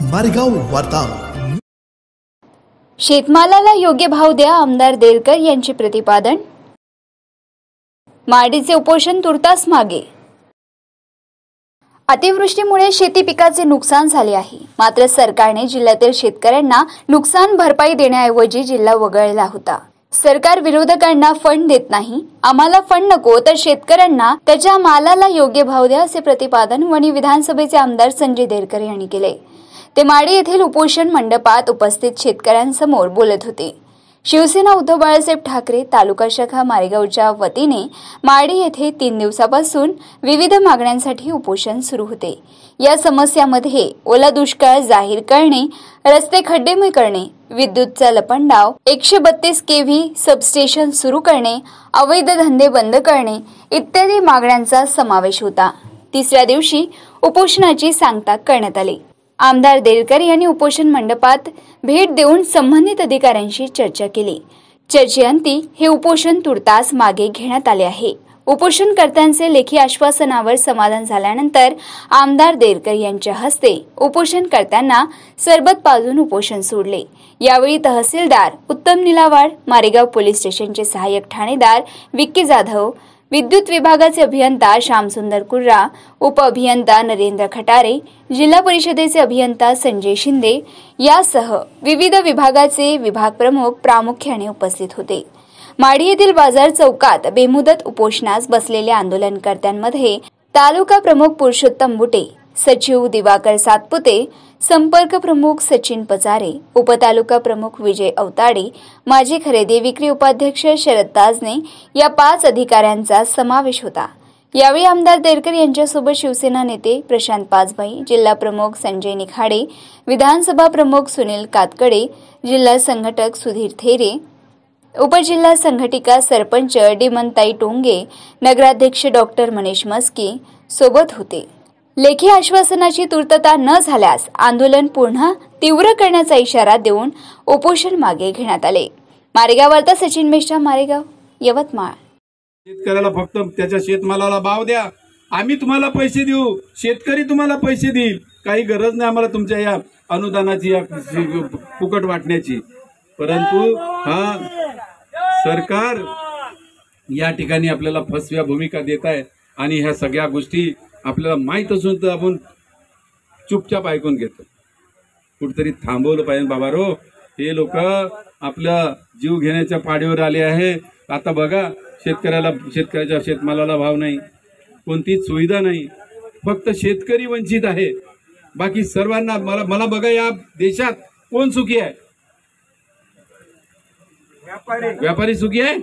मारेगाव वार्ता। शेतमालाला योग्य भाव द्या, आमदार देरकर यांचे प्रतिपादन। माडीचे उपोषण तुर्तास मागे। अतिवृष्टीमुळे शेती पिकाचे नुकसान झाले आहे, मात्र सरकारने जिल्ह्यातील शेतकऱ्यांना नुकसान भरपाई देण्याऐवजी जिल्हा वगळला होता। सरकार विरोधकांना फंड देत नाही, आम्हाला फंड नको तर शेतकऱ्यांना त्याच्या मालाला योग्य भाव द्या, असे प्रतिपादन वणी विधानसभेचे आमदार संजय देरकर यांनी केले। ते माडी येथील उपोषण मंडपात उपस्थित शेतकऱ्यांसमोर बोलत होते। शिवसेना उद्धव बाळासाहेब ठाकरे तालुका शाखा मारेगावच्या वतीने माडी येथे 3 दिवसापासून विविध मागण्यांसाठी उपोषण सुरू होते। या समस्यामध्ये ओला दुष्काळ जाहीर करणे, रस्ते खड्डेमय करणे, विद्युतचा लपंडाव, 132 kV सबस्टेशन सुरू करणे, अवैध धंदे बंद करणे इत्यादी मागण्यांचा समावेश होता। तिसऱ्या दिवशी उपोषणाची सांगता करण्यात आली। आमदार देरकर यांनी उपोषण मंडपात भेट देऊन संबंधित अधिकाऱ्यांशी चर्चा केली। चर्चेअंती हे उपोषण तुर्तास मागे घेण्यात आले आहे। उपोषणकर्त्यांचे लेखी आश्वासनावर समाधान झाल्यानंतर आमदार देरकर यांच्या हस्ते उपोषणकर्त्यांना सरबत पाजून उपोषण सोडले। यावेळी तहसीलदार उत्तम निलावाड, मारेगाव पोलीस स्टेशनचे सहाय्यक ठाणेदार विक्की जाधव, विद्युत विभागाचे अभियंता श्यामसुंदर कुर्रा, उपअभियंता नरेंद्र खटारे, जिल्हा परिषदेचे अभियंता संजय शिंदे यासह विविध विभागाचे विभाग प्रमुख प्रामुख्याने उपस्थित होते। माडी येथील बाजार चौकात बेमुदत उपोषणास बसलेल्या आंदोलनकर्त्यांमध्ये तालुका प्रमुख पुरुषोत्तम बुटे, सचिव दिवाकर सातपुते, संपर्क प्रमुख सचिन पचारे, उपतालुका प्रमुख विजय अवताडे, माजी खरेदी विक्री उपाध्यक्ष शरद ताजने या 5 अधिकाऱ्यांचा समावेश होता। यावेळी आमदार देरकर यांच्यासोबत शिवसेना नेते प्रशांत पाचभाई, जिल्हा प्रमुख संजय निखाडे, विधानसभा प्रमुख सुनील कातकडे, जिल्हा संघटक सुधीर थेरे, उपजिल्हा संघटिका सरपंच डिमनताई टोंगे, नगराध्यक्ष डॉक्टर मनीष मस्की सोबत होते। लेखी आश्वासनाची पूर्तता न झाल्यास आंदोलन पुन्हा तीव्र करण्याचा इशारा देऊन उपोषण मागे घेण्यात आले। मारेगाव वार्ता सचिन मेश्राम, मारेगाव, यवतमाळ। शेतकऱ्याला फक्त त्याच्या शेतमालाला भाव द्या, आम्ही तुम्हाला पैसे देऊ, शेतकरी तुम्हाला पैसे देईल, काही गरज नाही आम्हाला तुमच्या या अनुदानाची या फुकट वाटण्याची। परंतु हा सरकार या ठिकाणी आपल्याला फसव्या भूमिका देत आहे आणि ह्या सगळ्या गोष्टी आपल्याला माहित असून तर आपण चुपचाप ऐकून घेतो। कुठेतरी थांबवलं पाहिजे बाबा रो, हे लोक आपला जीव घेण्याच्या पाडीवर आले आहे। आता बघा शेतकऱ्याच्या शेतमालाला भाव नाही, कोणतीच सुविधा नाही, फक्त शेतकरी वंचित आहे। बाकी सर्वांना मला बघा या देशात कोण सुखी आहे? व्यापारी सुखी आहे?